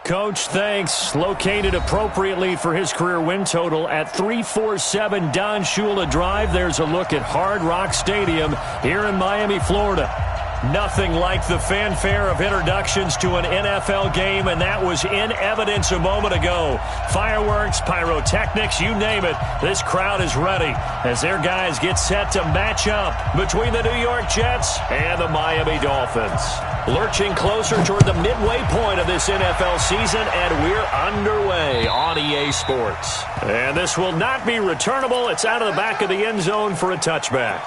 Coach, thanks. Located appropriately for his career win total at 347 Don Shula Drive. There's a look at Hard Rock Stadium here in Miami, Florida. Nothing like the fanfare of introductions to an NFL game, and that was in evidence a moment ago. Fireworks, pyrotechnics, you name it. This crowd is ready as their guys get set to match up between the New York Jets and the Miami Dolphins. Lurching closer toward the midway point of this NFL season, and we're underway on EA Sports. And this will not be returnable. It's out of the back of the end zone for a touchback.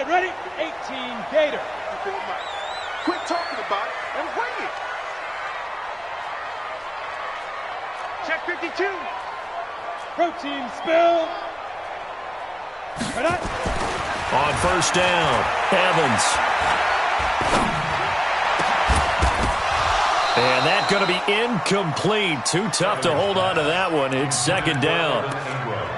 Ready? 18 Gator. Quit talking about it and wing it. Check 52. Protein spill. On first down, Evans. And that's going to be incomplete. Too tough to hold on to that one. It's second down.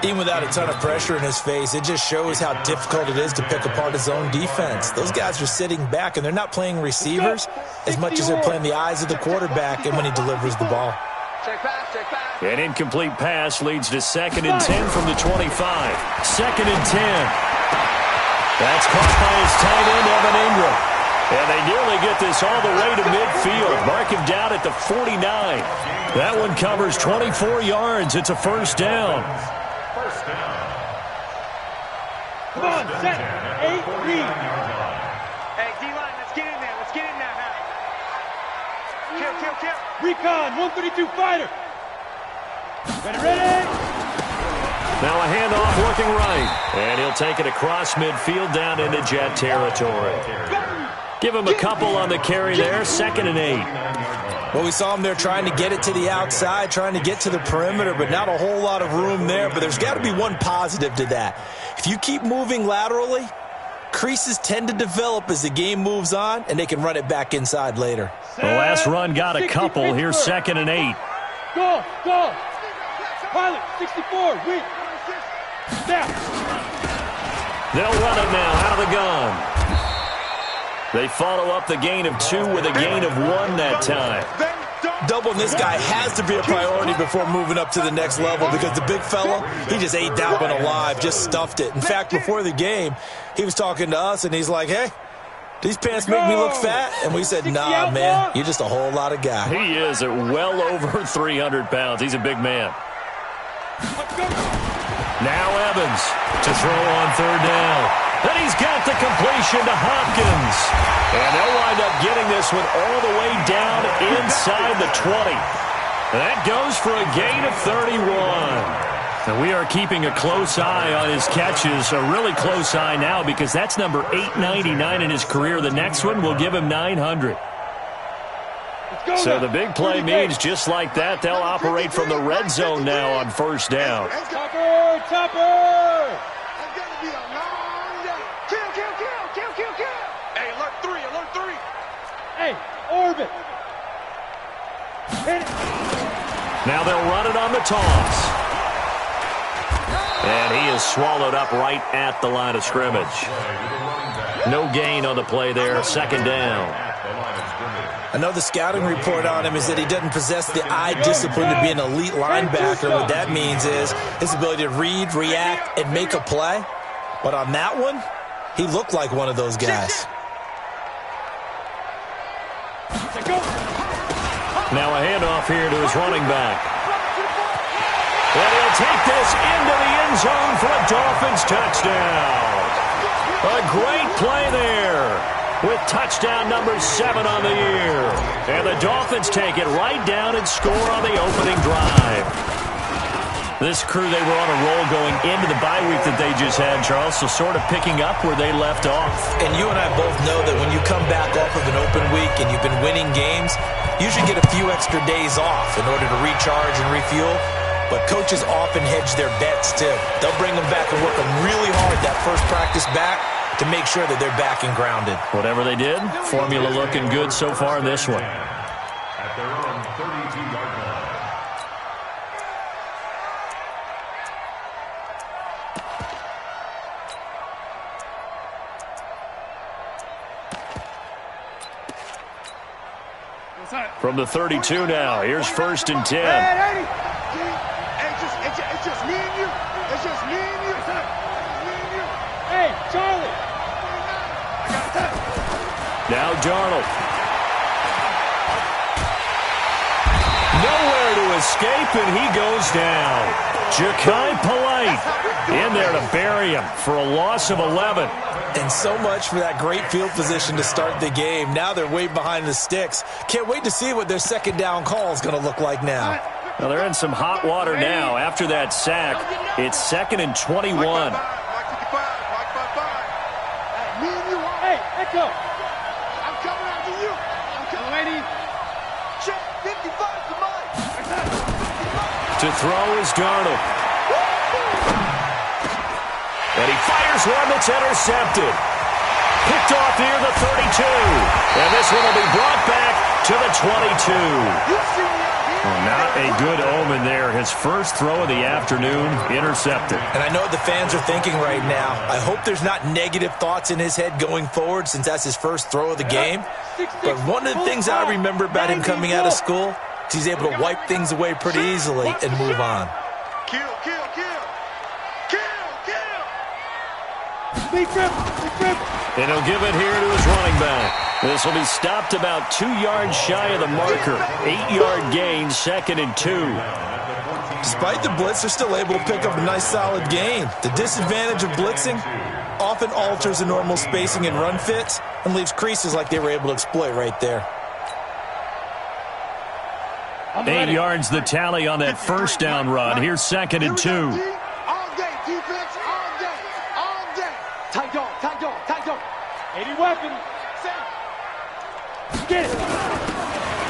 Even without a ton of pressure in his face, it just shows how difficult it is to pick apart his own defense. Those guys are sitting back, and they're not playing receivers as much as they're playing the eyes of the quarterback and when he delivers the ball. An incomplete pass leads to 2nd and 10 from the 25. 2nd and 10. That's caught by his tight end, Evan Ingram. And they nearly get this all the way to midfield. Mark him down at the 49. That one covers 24 yards. It's a first down. Come on, set. 8 read. Hey, D-line, let's get in there. Let's get in there now. Kill. Recon, 132 fighter. Ready. Now a handoff looking right. And he'll take it across midfield down into Jet territory. Give him a couple on the carry there. 2nd and 8. Well, we saw him there trying to get it to the outside, trying to get to the perimeter, but not a whole lot of room there. But there's got to be one positive to that. If you keep moving laterally, creases tend to develop as the game moves on, and they can run it back inside later. The last run got a couple. Here's 2nd and 8. Go. Pilot, 64, wait. Snap. They'll run it now out of the gun. They follow up the gain of 2 with a gain of 1 that time. Doubling this guy has to be a priority before moving up to the next level because the big fella, he just ate that one alive, just stuffed it. In fact, before the game, he was talking to us, and he's like, hey, these pants make me look fat. And we said, nah, man, you're just a whole lot of guy. He is at well over 300 pounds. He's a big man. Now Evans to throw on 3rd down. And he's got the completion to Hopkins. And they'll wind up getting this one all the way down inside the 20. And that goes for a gain of 31. And we are keeping a close eye on his catches, a really close eye now because that's number 899 in his career. The next one will give him 900. So the big play means just like that, they'll operate from the red zone now on first down. Topper! Kill. Hey, alert 3. Hey, orbit. Hit it. Now they'll run it on the toss. And he is swallowed up right at the line of scrimmage. No gain on the play there, 2nd down. I know the scouting report on him is that he doesn't possess the eye discipline to be an elite linebacker. What that means is his ability to read, react, and make a play. But on that one, he looked like one of those guys. Now a handoff here to his running back. And he'll take this into the end zone for a Dolphins touchdown. A great play there with touchdown number 7 on the year. And the Dolphins take it right down and score on the opening drive. This crew, they were on a roll going into the bye week that they just had, Charles, so sort of picking up where they left off. And you and I both know that when you come back off of an open week and you've been winning games, you should get a few extra days off in order to recharge and refuel. But coaches often hedge their bets, too. They'll bring them back and work them really hard that first practice back, to make sure that they're back and grounded. Whatever they did, formula looking good so far in this one. At their own 32-yard line. From the 32 now, here's 1st and 10. Hey, it's just me and you. It's just me and you. Hey, Charlie. Now Darnold. Nowhere to escape, and he goes down. Ja'Kai Polite in there to bury him for a loss of 11. And so much for that great field position to start the game. Now they're way behind the sticks. Can't wait to see what their second down call is going to look like now. Well, they're in some hot water now. After that sack, it's 2nd and 21. Me and you. Hey, Echo. I'm coming after you. I'm coming. Lady. Check 55 to mine. To throw is Darnold. And he fires one that's intercepted. Picked off near the 32. And this one will be brought back to the 22. Well, not a good omen there. His first throw of the afternoon intercepted. And I know what the fans are thinking right now. I hope there's not negative thoughts in his head going forward since that's his first throw of the game. But one of the things I remember about him coming out of school is he's able to wipe things away pretty easily and move on. Kill. Big rip. And he'll give it here to his running back. This will be stopped about 2 yards shy of the marker. 8-yard gain, 2nd and 2. Despite the blitz, they're still able to pick up a nice solid gain. The disadvantage of blitzing often alters the normal spacing and run fits and leaves creases like they were able to exploit right there. 8 yards the tally on that first down run. Here's 2nd and 2. All day, defense, all day. Tight dog. 80 weapon. Get it.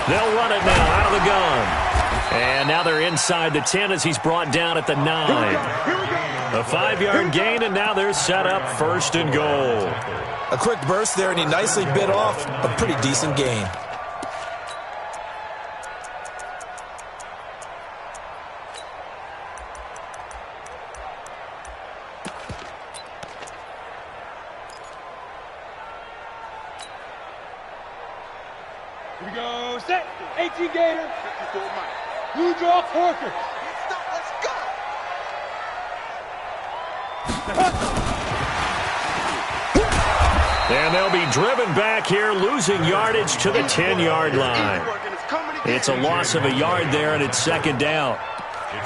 They'll run it now out of the gun. And now they're inside the 10 as he's brought down at the 9. A 5-yard gain, and now they're set up 1st and goal. A quick burst there, and he nicely bit off a pretty decent gain. Here we go. Set. 18 Gator. Blue draw Corker. Let's go. And they'll be driven back here, losing yardage to the 10-yard line. It's a loss of a yard there, and it's 2nd down.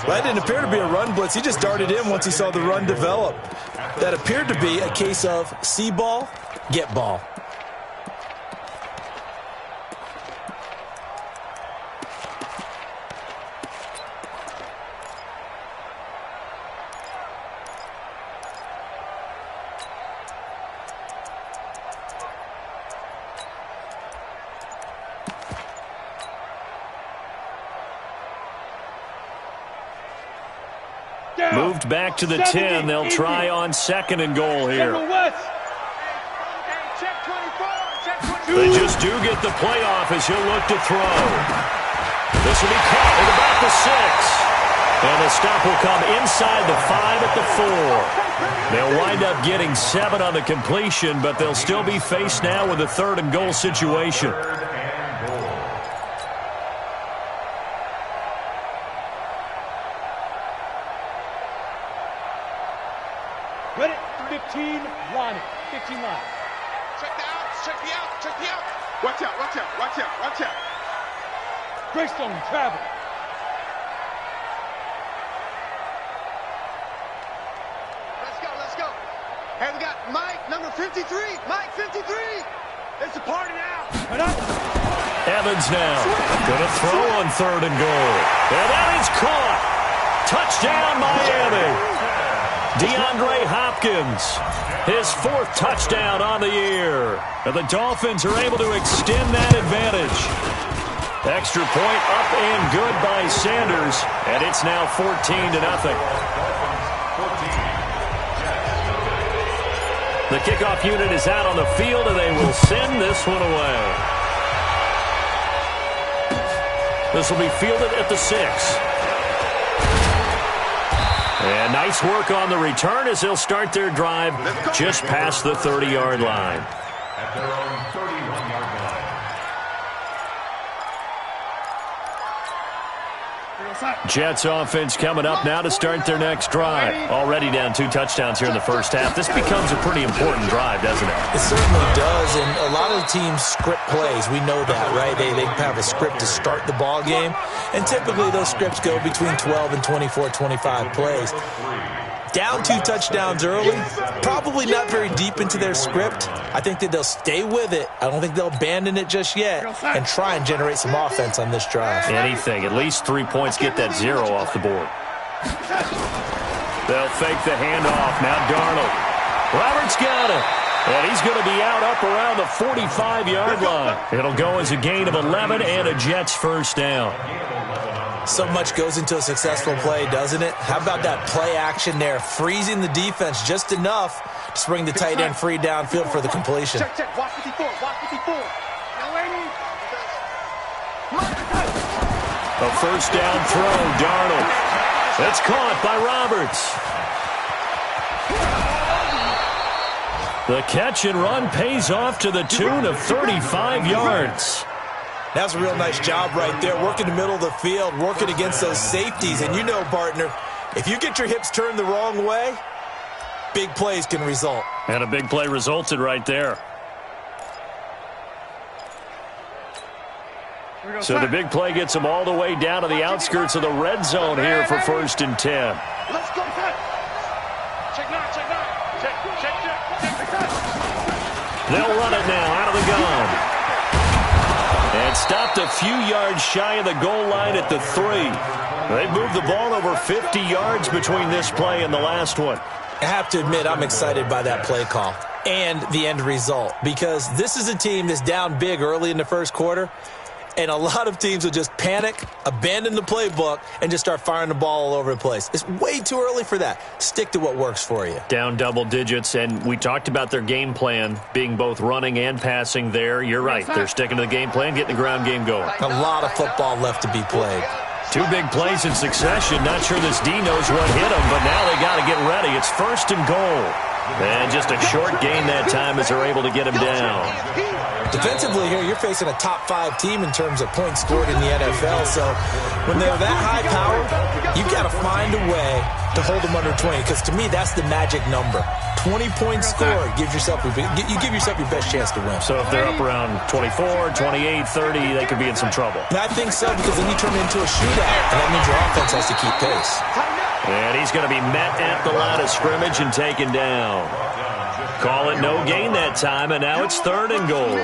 That didn't appear to be a run blitz. He just darted in once he saw the run develop. That appeared to be a case of see ball, get ball. Moved back to the 10. They'll try on 2nd and goal here. They just do get the play off as he'll look to throw. This will be caught at about the 6. And the stop will come inside the 5 at the 4. They'll wind up getting 7 on the completion, but they'll still be faced now with a 3rd and goal situation. Ready? 15 line. 15 line. Check the out. Watch out. Greystone travel. Let's go. Hey, we got Mike, number 53. Mike, 53. It's a party now. Evans now. Gonna throw on 3rd and goal. And that is caught. Touchdown, Miami. DeAndre Hopkins, his 4th touchdown on the year. And the Dolphins are able to extend that advantage. Extra point up and good by Sanders, and it's now 14-0. The kickoff unit is out on the field, and they will send this one away. This will be fielded at the 6. And nice work on the return as they'll start their drive just past the 30-yard line. At their own 31-yard line. Jets offense coming up now to start their next drive. Already down 2 touchdowns here in the first half. This becomes a pretty important drive, doesn't it? It certainly does, and a lot of teams script plays. We know that, right? They have a script to start the ball game, and typically those scripts go between 12 and 24, 25 plays. Down 2 touchdowns early, probably not very deep into their script. I think that they'll stay with it. I don't think they'll abandon it just yet and try and generate some offense on this drive. Anything. At least 3 points, get that 0 off the board. They'll fake the handoff. Now Darnold. Roberts got it. And he's going to be out up around the 45-yard line. It'll go as a gain of 11 and a Jets first down. So much goes into a successful play, doesn't it? How about that play action there, freezing the defense just enough to spring the tight end free downfield for the completion. Check. Watch 54. Watch 54. Now, ladies. A first down throw, Darnold. That's caught by Roberts. The catch and run pays off to the tune of 35 yards. That's a real nice job right there, working the middle of the field, working against those safeties. And you know, partner, if you get your hips turned the wrong way, big plays can result. And a big play resulted right there. So the big play gets them all the way down to the outskirts of the red zone here for 1st and 10. Let's go, check 9. Check. They'll run it now out of the gun. And stopped a few yards shy of the goal line at the 3. They moved the ball over 50 yards between this play and the last one. I have to admit, I'm excited by that play call and the end result, because this is a team that's down big early in the first quarter, and a lot of teams will just panic, abandon the playbook, and just start firing the ball all over the place. It's way too early for that. Stick to what works for you. Down double digits, and we talked about their game plan being both running and passing there. You're right. They're sticking to the game plan, getting the ground game going. A lot of football left to be played. 2 big plays in succession. Not sure this D knows what hit him, but now they got to get ready. It's 1st and goal. And just a short gain that time as they're able to get him down. Defensively here, you're facing a top 5 team in terms of points scored in the NFL. So when they're that high powered, you've got to find a way to hold them under 20. Because to me, that's the magic number. 20 points scored. You give yourself your best chance to win. So if they're up around 24, 28, 30, they could be in some trouble. And I think so, because then you turn it into a shootout, and that means your offense has to keep pace. And he's going to be met at the line of scrimmage and taken down. Call it no gain that time, and now it's 3rd and goal.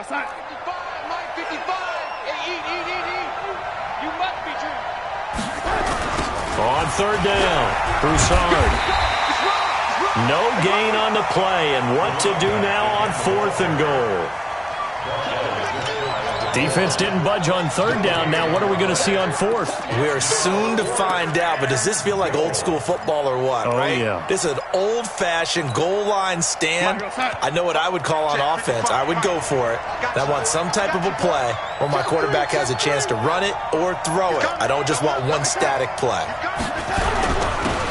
Mike 55. Hey, eat. You must be true. On 3rd down, Broussard. No gain on the play, and what to do now on 4th and goal. Defense didn't budge on 3rd down. Now what are we going to see on 4th? We're soon to find out, but does this feel like old school football or what, right? Yeah. This is an old-fashioned goal line stand. I know what I would call on offense. I would go for it. And I want some type of a play where my quarterback has a chance to run it or throw it. I don't just want one static play.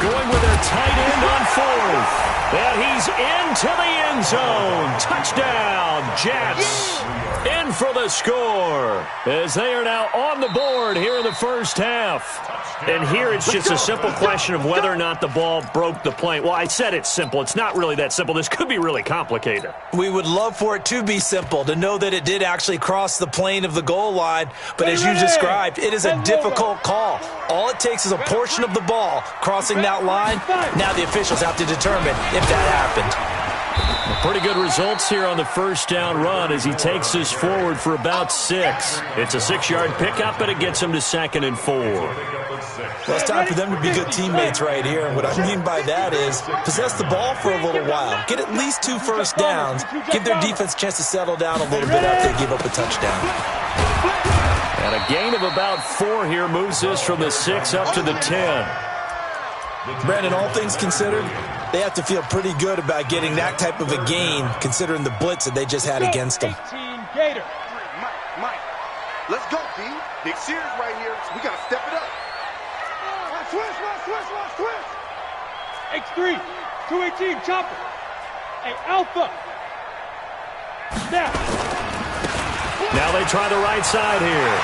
Going with their tight end on 4th. And he's into the end zone. Touchdown, Jets. In for the score as they are now on the board here in the first half. And here it's just a simple question of whether or not the ball broke the plane. Well, I said it's simple. It's not really that simple. This could be really complicated. We would love for it to be simple, to know that it did actually cross the plane of the goal line. But as you described, it is a difficult call. All it takes is a portion of the ball crossing that line. Now the officials have to determine if that happened. Pretty good results here on the first down run as he takes us forward for about 6. It's a 6-yard pickup, and it gets him to 2nd and 4. Well, it's time for them to be good teammates right here. And what I mean by that is possess the ball for a little while. Get at least 2 first downs. Give their defense a chance to settle down a little bit after they give up a touchdown. And a gain of about 4 here moves this from the 6 up to the 10. Brandon, all things considered, they have to feel pretty good about getting that type of a gain considering the blitz that they just had against them. 18 Gator. Mike. Let's go, D. Big series right here. We got to step it up. Switch. X3. 218. Chopper. Hey, Alpha. Snap. Now they try the right side here.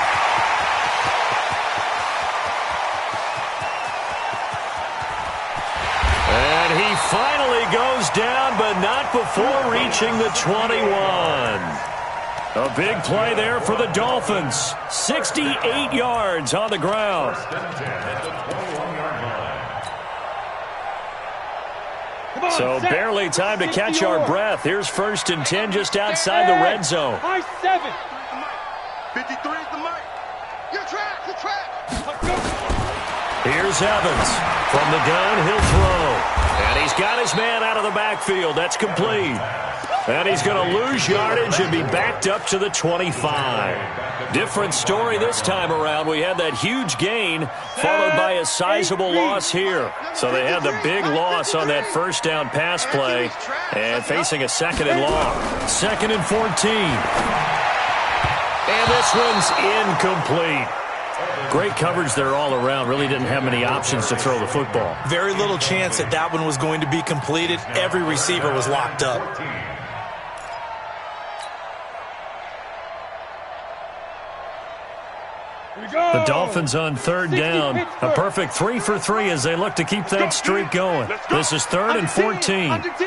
And he finally goes down, but not before reaching the 21. A big play there for the Dolphins. 68 yards on the ground. So barely time to catch our breath. Here's 1st and 10 just outside the red zone. High 7. 53 is the mic. Your track. Here's Evans. From the gun, he'll throw. And he's got his man out of the backfield. That's complete. And he's going to lose yardage and be backed up to the 25. Different story this time around. We had that huge gain followed by a sizable loss here. So they had the big loss on that first down pass play and facing a 2nd and long. 2nd and 14. And this one's incomplete. Great coverage there all around. Really didn't have many options to throw the football. Very little chance that that one was going to be completed. Every receiver was locked up. The Dolphins on 3rd down. A perfect 3 for 3 as they look to keep that streak going. This is 3rd and 14. Under 10.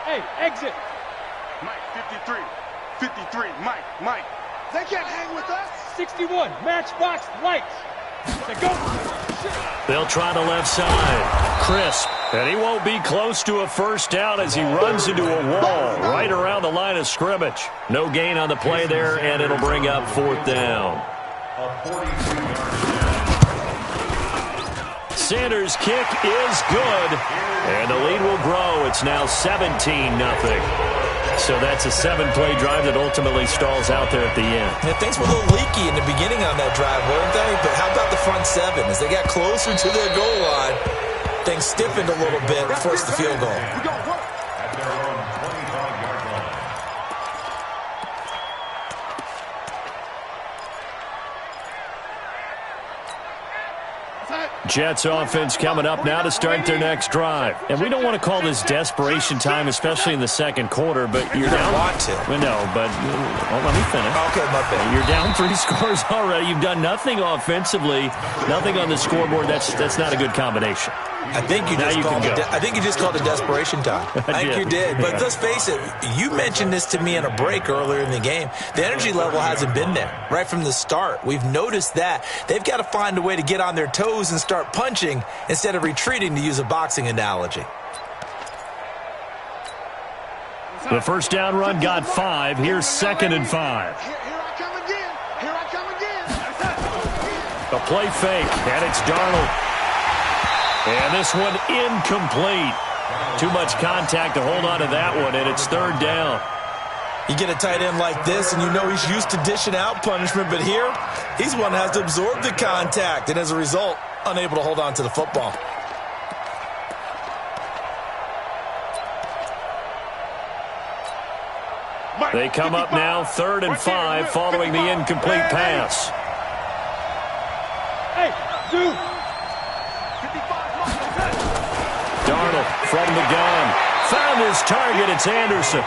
Hey, exit. Mike, 53, Mike. They can't hang with us. 61, matchbox lights. They go. They'll try the left side. Crisp. And he won't be close to a first down as he runs into a wall right around the line of scrimmage. No gain on the play there, and it'll bring up 4th down. Sanders' kick is good, and the lead will grow. It's now 17-0. So that's a 7-play drive that ultimately stalls out there at the end. Yeah, things were a little leaky in the beginning on that drive, weren't they? But how about the front 7? As they got closer to their goal line, things stiffened a little bit and forced the field goal. At their own 25-yard line. Jets offense coming up now to start their next drive. And we don't want to call this desperation time, especially in the second quarter, but you're down. Want to. No, but let me finish. Okay, my bad. You're down 3 scores already. You've done nothing offensively, nothing on the scoreboard. That's not a good combination. I think you just called it desperation time. I think you did. But let's face it, you mentioned this to me in a break earlier in the game. The energy level hasn't been there right from the start. We've noticed that. They've got to find a way to get on their toes and start punching instead of retreating, to use a boxing analogy. The first down run got 5. Here's 2nd and 5. Here I come again. A play fake, and it's Darnold. And this one incomplete. Too much contact to hold on to that one, and it's 3rd down. You get a tight end like this, and you know he's used to dishing out punishment, but here, he's one that has to absorb the contact, and as a result, unable to hold on to the football. They come up now, 3rd and 5, following the incomplete pass. Hey, dude. Darnold from the gun. Found his target. It's Anderson.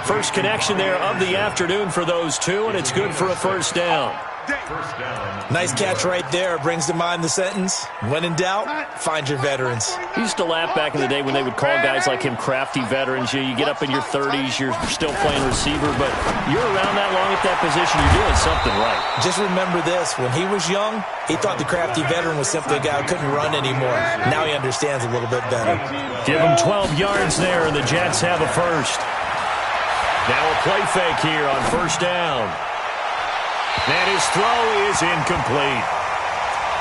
First connection there of the afternoon for those two, and it's good for a first down. First down. Nice catch right there. Brings to mind the sentence, when in doubt, find your veterans. He used to laugh back in the day when they would call guys like him crafty veterans. You get up in your 30s, you're still playing receiver, but you're around that long at that position, you're doing something right. Just remember this, when he was young, he thought the crafty veteran was simply a guy who couldn't run anymore. Now he understands a little bit better. Give him 12 yards there, and the Jets have a first. Now a play fake here on first down. And his throw is incomplete.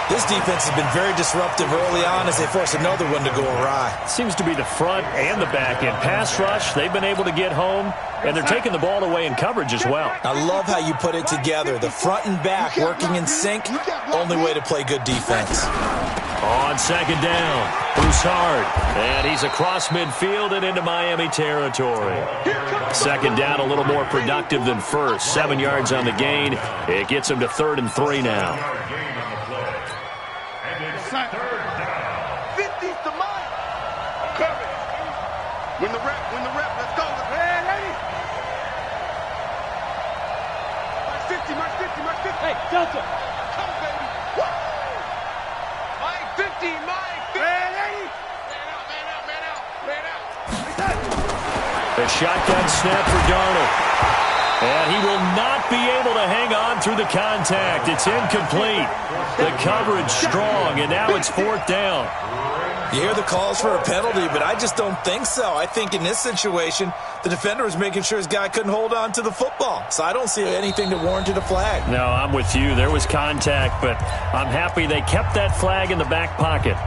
This defense has been very disruptive early on as they force another one to go awry. Seems to be the front and the back end. Pass rush, they've been able to get home, and they're taking the ball away in coverage as well. I love how you put it together. The front and back working in sync, only way to play good defense. On second down, Broussard. And he's across midfield and into Miami territory. Second down, a little more productive than first. 7 yards on the gain. It gets him to 3rd and 3 now. Gain on the play. And it's third down. 50's the mine. Cover. When the rep, let's go. Hey, lady. March 50. Hey, Delta. Come, baby. Woo! Mike 50, Mike 50. Hey, lady. Man out. The shotgun snap for Darnold. And he will not be able to hang on through the contact. It's incomplete. The coverage strong, and now it's 4th down. You hear the calls for a penalty, but I just don't think so. I think in this situation, the defender was making sure his guy couldn't hold on to the football. So I don't see anything that warranted a flag. No, I'm with you. There was contact, but I'm happy they kept that flag in the back pocket.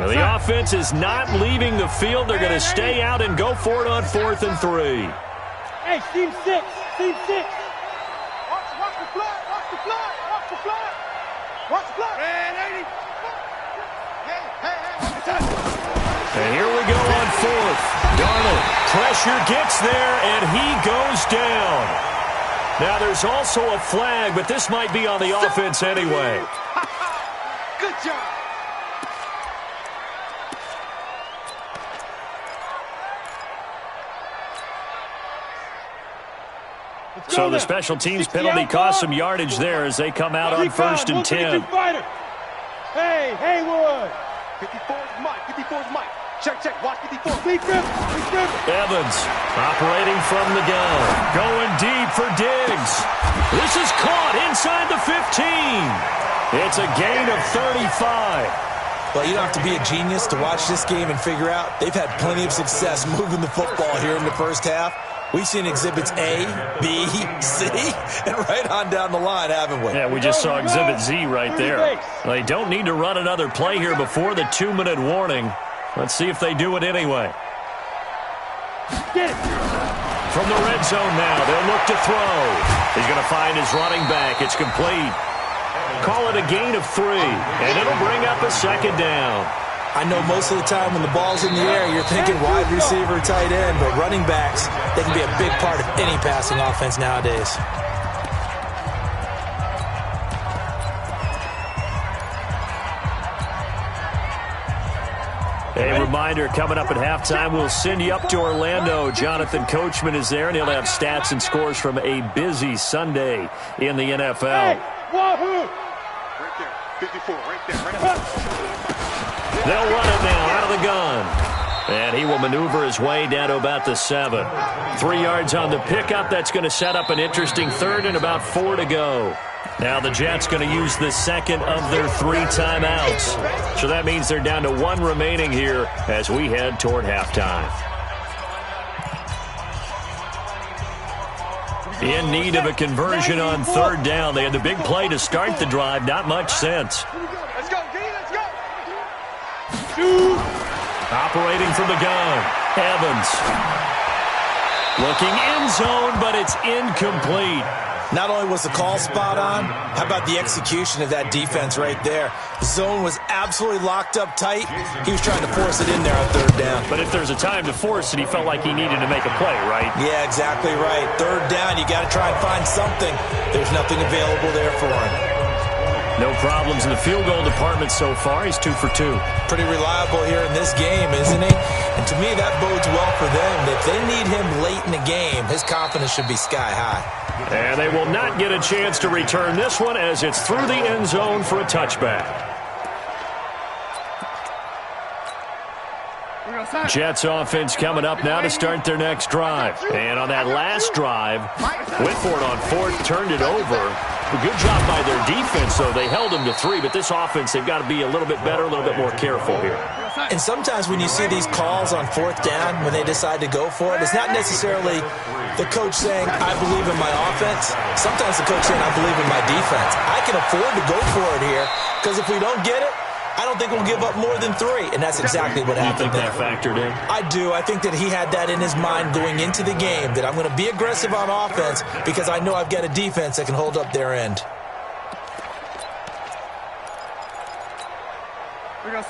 The offense is not leaving the field. They're going to stay out and go for it on 4th and 3. Hey, team 6. Watch the flag. Hey, And here we go on 4th. Darnold, pressure gets there, and he goes down. Now there's also a flag, but this might be on the offense anyway. Good job. So the special teams penalty cost some yardage there as they come out on 1st and 10. Hey, Haywood. 54's Mike. Check. Watch 54. Evans operating from the gun. Going deep for Diggs. This is caught inside the 15. It's a gain of 35. Well, you don't have to be a genius to watch this game and figure out they've had plenty of success moving the football here in the first half. We've seen exhibits A, B, C, and right on down the line, haven't we? Yeah, we just saw exhibit Z right there. They don't need to run another play here before the 2-minute warning. Let's see if they do it anyway. From the red zone now, they'll look to throw. He's going to find his running back. It's complete. Call it a gain of 3, and it'll bring up a 2nd down. I know most of the time when the ball's in the air, you're thinking wide receiver, tight end, but running backs, they can be a big part of any passing offense nowadays. A reminder, coming up at halftime, we'll send you up to Orlando. Jonathan Coachman is there, and he'll have stats and scores from a busy Sunday in the NFL. Hey, Wahoo! Right there, 54, right there. They'll run it now out of the gun. And he will maneuver his way down to about the 7. 3 yards on the pickup. That's going to set up an interesting 3rd and about 4 to go. Now the Jets going to use the 2nd of their 3 timeouts. So that means they're down to 1 remaining here as we head toward halftime. In need of a conversion on 3rd down. They had the big play to start the drive. Not much sense. Let's go, D, let's go. Operating from the gun. Evans. Looking end zone, but it's incomplete. Not only was the call spot on, how about the execution of that defense right there? The zone was absolutely locked up tight. He was trying to force it in there on 3rd down. But if there's a time to force it, he felt like he needed to make a play, right? Yeah, exactly right. 3rd down, you got to try and find something. There's nothing available there for him. No problems in the field goal department so far. He's 2 for 2. Pretty reliable here in this game, isn't he? And to me, that bodes well for them. If they need him late in the game, his confidence should be sky high. And they will not get a chance to return this one as it's through the end zone for a touchback. Jets offense coming up now to start their next drive. And on that last drive, Whitford on fourth turned it over. A good job by their defense, though. They held them to 3, but this offense, they've got to be a little bit better, a little bit more careful here. And sometimes when you see these calls on fourth down, when they decide to go for it, it's not necessarily the coach saying, I believe in my offense. Sometimes the coach saying, I believe in my defense. I can afford to go for it here, because if we don't get it, I don't think we'll give up more than 3, and that's exactly what happened there. You think that factored in? I do. I think that he had that in his mind going into the game, that I'm going to be aggressive on offense because I know I've got a defense that can hold up their end.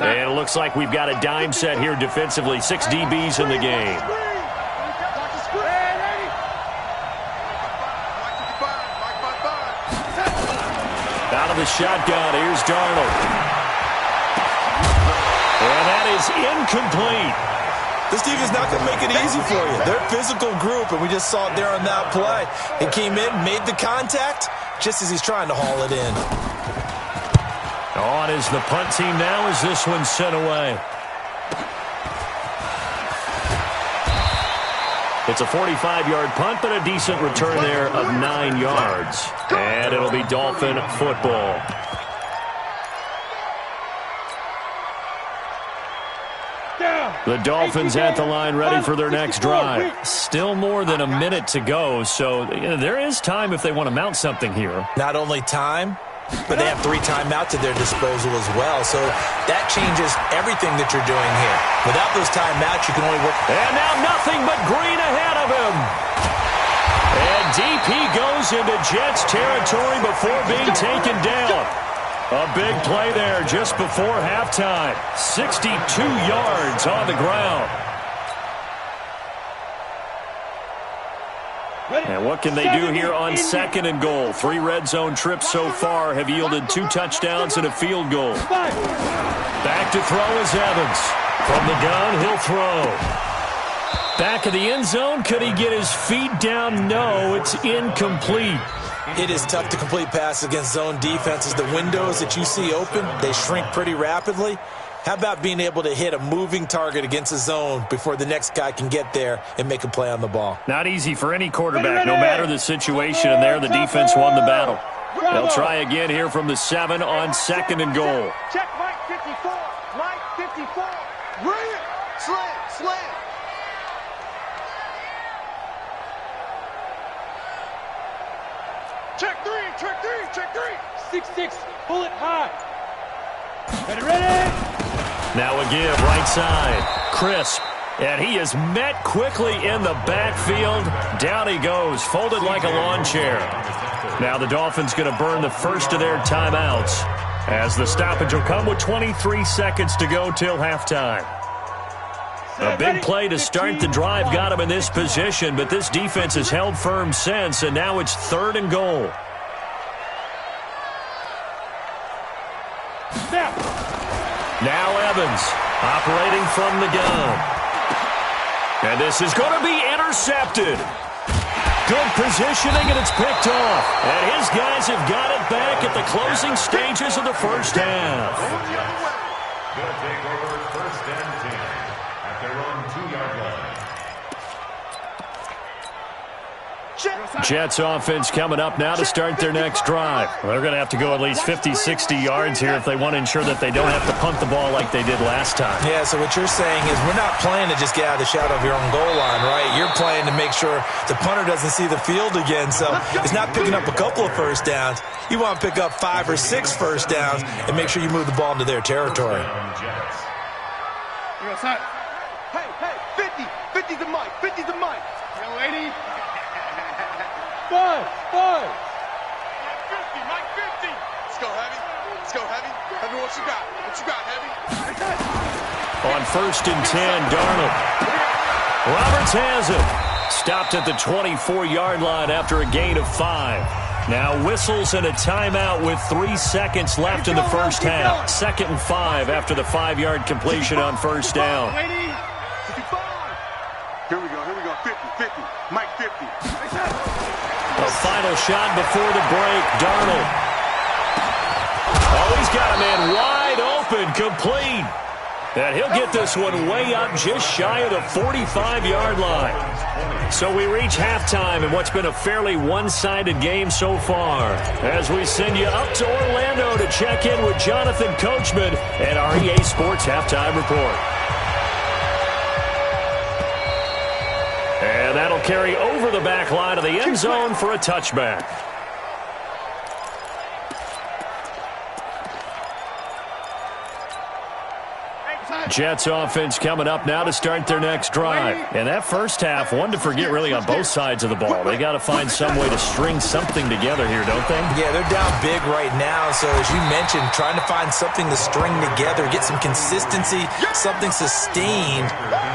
And it looks like we've got a dime set here defensively. 6 DBs in the game. Out of the shotgun, here's Darnold. And that is incomplete. This defense is not going to make it easy for you. They're a physical group, and we just saw it there on that play. He came in, made the contact, just as he's trying to haul it in. On is the punt team now as this one's sent away. It's a 45-yard punt, but a decent return there of 9 yards. And it'll be Dolphin football. The Dolphins at the line ready for their next drive. Still more than a minute to go, so there is time if they want to mount something here. Not only time, but they have 3 timeouts at their disposal as well, so that changes everything that you're doing here. Without those timeouts, you can only work. And now nothing but green ahead of him. And DP goes into Jets territory before being taken down. A big play there just before halftime. 62 yards on the ground. And what can they do here on 2nd and goal? 3 red zone trips so far have yielded 2 touchdowns and a field goal. Back to throw is Evans. From the gun, he'll throw. Back of the end zone. Could he get his feet down? No, it's incomplete. It is tough to complete passes against zone defenses. The windows that you see open, they shrink pretty rapidly. How about being able to hit a moving target against a zone before the next guy can get there and make a play on the ball? Not easy for any quarterback, no matter the situation, and there the defense won the battle. They'll try again here from the 7 on 2nd and goal. Check Mike 54. Mike 54. Brilliant. Slam. Check 3. 6-6, pull it high. Ready. Now a give, right side. Crisp. And he is met quickly in the backfield. Down he goes, folded like a lawn chair. Now the Dolphins going to burn the first of their timeouts as the stoppage will come with 23 seconds to go till halftime. A big play to start the drive got him in this position, but this defense has held firm since, and now it's 3rd and goal. Now Evans operating from the gun. And this is going to be intercepted. Good positioning, and it's picked off. And his guys have got it back at the closing stages of the first half. They'll take over 1st and 10 at their own 2-yard line. Jets offense coming up now to start their next drive. They're going to have to go at least 50, 60 yards here if they want to ensure that they don't have to punt the ball like they did last time. Yeah, so what you're saying is we're not playing to just get out of the shadow of your own goal line, right? You're playing to make sure the punter doesn't see the field again, so it's not picking up a couple of first downs. You want to pick up 5 or 6 first downs and make sure you move the ball into their territory. Hey, 50. 50's the mic. 50's the mic. Young lady. 5. Mike 50. Mike 50. Let's go, Heavy. Heavy, what you got, Heavy? On 1st and 10, Darnold. Roberts has it. Stopped at the 24-yard line after a gain of 5. Now whistles and a timeout with 3 seconds left in the first half. 2nd and 5 after the 5-yard completion on first down. Here we go. 50. Mike 50. The final shot before the break. Darnold. Oh, he's got a man wide open, complete. And he'll get this one way up just shy of the 45-yard line. So we reach halftime in what's been a fairly one-sided game so far. As we send you up to Orlando to check in with Jonathan Coachman and our EA Sports Halftime Report. And that'll carry over the back line of the end zone for a touchback. Jets offense coming up now to start their next drive. And that first half, one to forget really on both sides of the ball. They got to find some way to string something together here, don't they? Yeah, they're down big right now. So as you mentioned, trying to find something to string together, get some consistency, something sustained,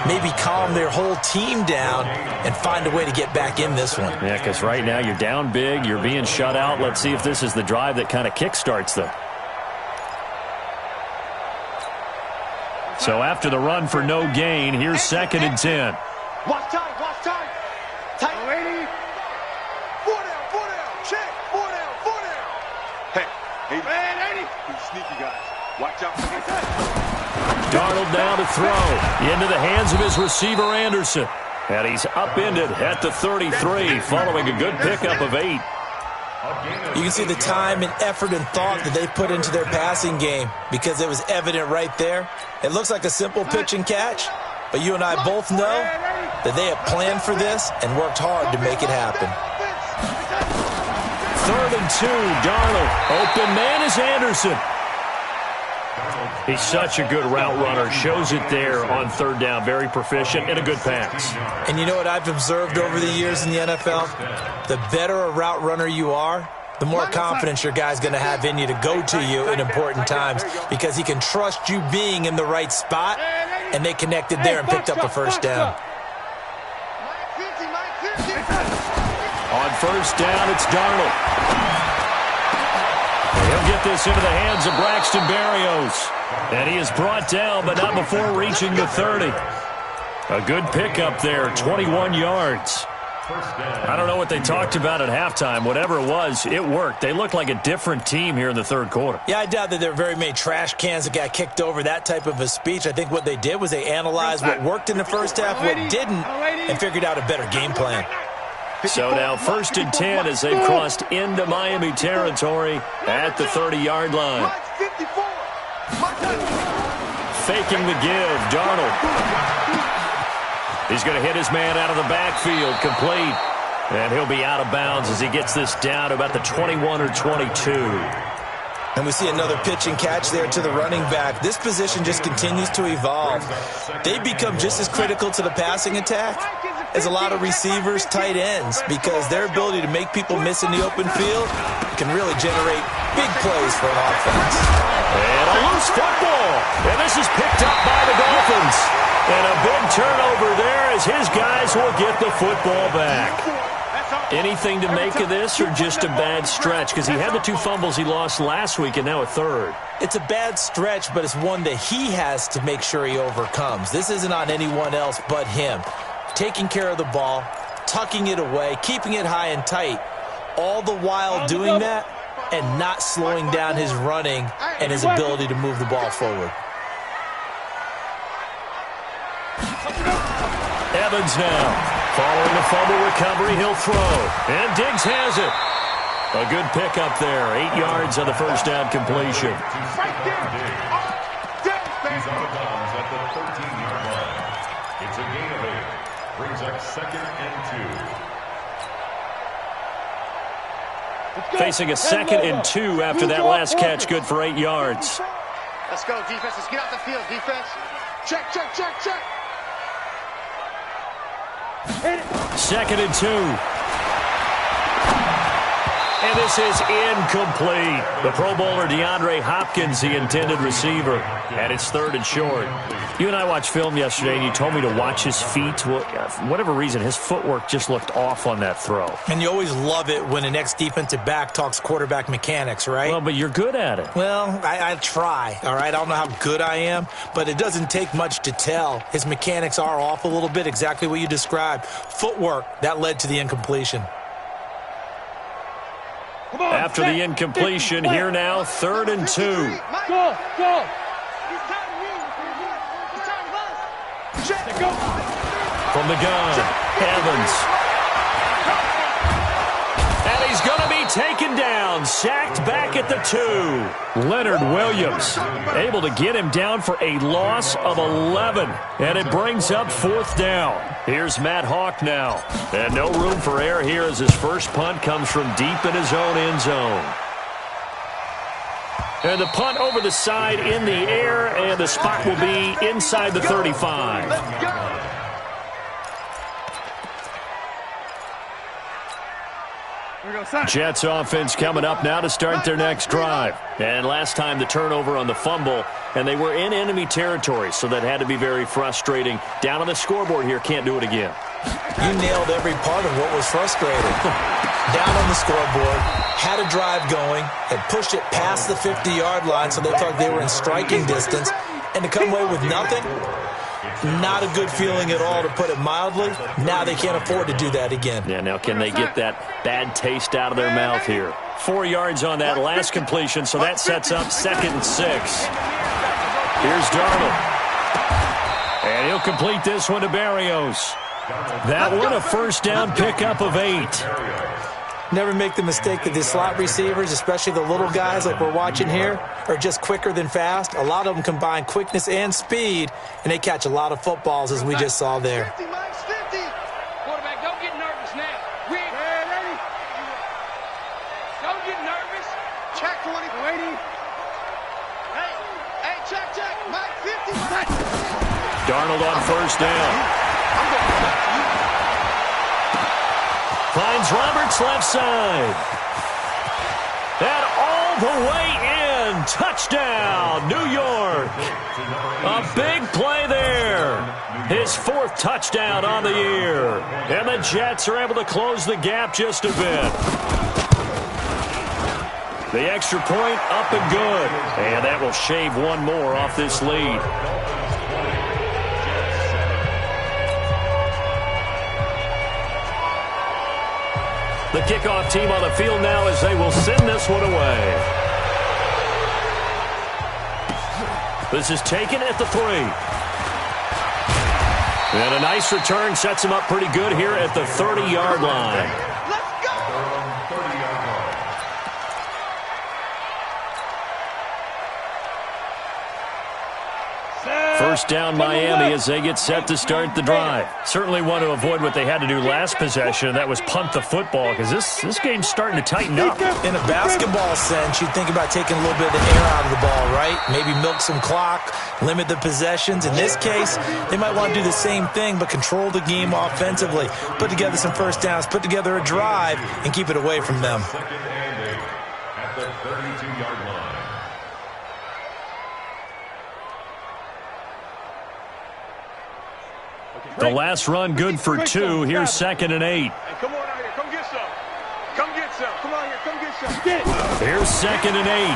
maybe calm their whole team down and find a way to get back in this one. Yeah, because right now you're down big, you're being shut out. Let's see if this is the drive that kind of kickstarts them. So after the run for no gain, here's 2nd and 10. Watch time. Tight. 80. 4 down. Check. 4 down. Hey, 80. Man, 80. He's sneaky, guys. Watch out. Darnold now to throw. Into the hands of his receiver, Anderson. And he's upended at the 33, following a good pickup of 8. You can see the time and effort and thought that they put into their passing game because it was evident right there. It looks like a simple pitch and catch, but you and I both know that they have planned for this and worked hard to make it happen. 3rd and 2, Darnold. Open man is Anderson. He's such a good route runner. Shows it there on 3rd down. Very proficient and a good pass. And you know what I've observed over the years in the NFL? The better a route runner you are, the more confidence your guy's going to have in you to go to you in important times because he can trust you being in the right spot, and they connected there and picked up a first down. On first down, it's Darnold. He'll get this into the hands of Braxton Berrios. And he is brought down, but not before reaching the 30. A good pickup there, 21 yards. I don't know what they talked about at halftime. Whatever it was, it worked. They looked like a different team here in the 3rd quarter. Yeah, I doubt that there were very many trash cans that got kicked over, that type of a speech. I think what they did was they analyzed what worked in the first half, what didn't, and figured out a better game plan. So now 1st and 10 as they've crossed into Miami territory at the 30-yard line. Faking the give, Darnold. He's going to hit his man out of the backfield, complete. And he'll be out of bounds as he gets this down to about the 21 or 22. And we see another pitch and catch there to the running back. This position just continues to evolve. They become just as critical to the passing attack as a lot of receivers, tight ends, because their ability to make people miss in the open field can really generate big plays for an offense. And a loose football. And this is picked up by the Dolphins. And a big turnover there as his guys will get the football back. Anything to make of this or just a bad stretch? Because he had the 2 fumbles he lost last week and now a 3rd. It's a bad stretch, but it's one that he has to make sure he overcomes. This isn't on anyone else but him. Taking care of the ball, tucking it away, keeping it high and tight, all the while doing that and not slowing down his running and his ability to move the ball forward. Evans now. Following the fumble recovery, he'll throw. And Diggs has it. A good pickup there. 8 yards on the first down completion. He's out of bounds at the 13-yard line. It's a gain of 8. Brings up 2nd and 2. Facing a 2nd and 2 after that last catch. Good for 8 yards. Let's go, defense. Let's get out the field, defense. Check. 2nd and 2. And this is incomplete. The Pro Bowler DeAndre Hopkins, the intended receiver. And it's 3rd and short. You and I watched film yesterday, and you told me to watch his feet. Well, for whatever reason, his footwork just looked off on that throw. And you always love it when an ex-defensive back talks quarterback mechanics, right? Well, but you're good at it. Well, I try, all right? I don't know how good I am, but it doesn't take much to tell. His mechanics are off a little bit, exactly what you described. Footwork, that led to the incompletion. After the incompletion, here now, 3rd and 2. Go, go. From the gun, Evans. And he's going to be taken down, sacked back at the 2. Leonard Williams able to get him down for a loss of 11. And it brings up 4th down. Here's Matt Hawk now. And no room for error here as his first punt comes from deep in his own end zone. And the punt over the side in the air, and the spot will be inside the 35. Jets offense coming up now to start their next drive. And last time the turnover on the fumble, and they were in enemy territory, so that had to be very frustrating. Down on the scoreboard here, can't do it again. You nailed every part of what was frustrating. Down on the scoreboard, had a drive going, had pushed it past the 50-yard line so they thought they were in striking distance, and to come away with nothing, not a good feeling at all, to put it mildly. Now they can't afford to do that again. Yeah, now can they get that bad taste out of their mouth here? 4 yards on that last completion, so that sets up 2nd and 6. Here's Darnold. And he'll complete this one to Berrios. That one a 1st down pickup of 8. Never make the mistake that the slot receivers, especially the little guys like we're watching here, are just quicker than fast. A lot of them combine quickness and speed, and they catch a lot of footballs, as we just saw there. Quarterback, don't get nervous now. Ready? Don't get nervous. Check 20. Waiting. Hey, check. Mike 50. Darnold on 1st down. Finds Roberts left side. And all the way in. Touchdown, New York. A big play there. His 4th touchdown on the year. And the Jets are able to close the gap just a bit. The extra point up and good. And that will shave one more off this lead. The kickoff team on the field now as they will send this one away. This is taken at the 3. And a nice return sets him up pretty good here at the 30-yard line. Let's go! 30-yard line. First down Miami as they get set to start the drive. Certainly want to avoid what they had to do last possession, and that was punt the football, because this game's starting to tighten up. In a basketball sense, you'd think about taking a little bit of the air out of the ball, right? Maybe milk some clock, limit the possessions. In this case, they might want to do the same thing, but control the game offensively. Put together some first downs, put together a drive, and keep it away from them. 2nd and 8 at the 32-yard line. The last run good for 2. Here's 2nd and 8. Hey, come on out here. Come get some. Come get some. Come on here. Come get some. Here's 2nd and 8.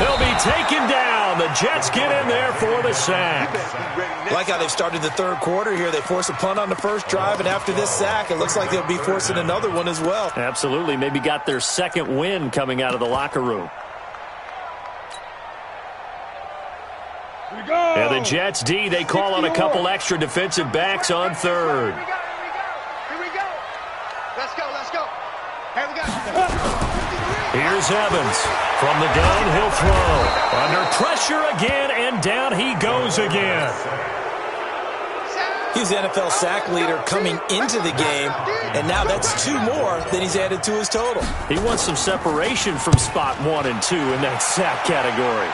They'll be taken down. The Jets get in there for the sack. Like how they've started the 3rd quarter here. They force a punt on the first drive, and after this sack, it looks like they'll be forcing another one as well. Absolutely. Maybe got their 2nd win coming out of the locker room. And the Jets D, they call on a couple extra defensive backs on 3rd. Here we go. Let's go. Here we go. Here's Evans. From the gun, he'll throw. Under pressure again, and down he goes again. He's the NFL sack leader coming into the game, and now that's 2 more than he's added to his total. He wants some separation from spot 1 and 2 in that sack category.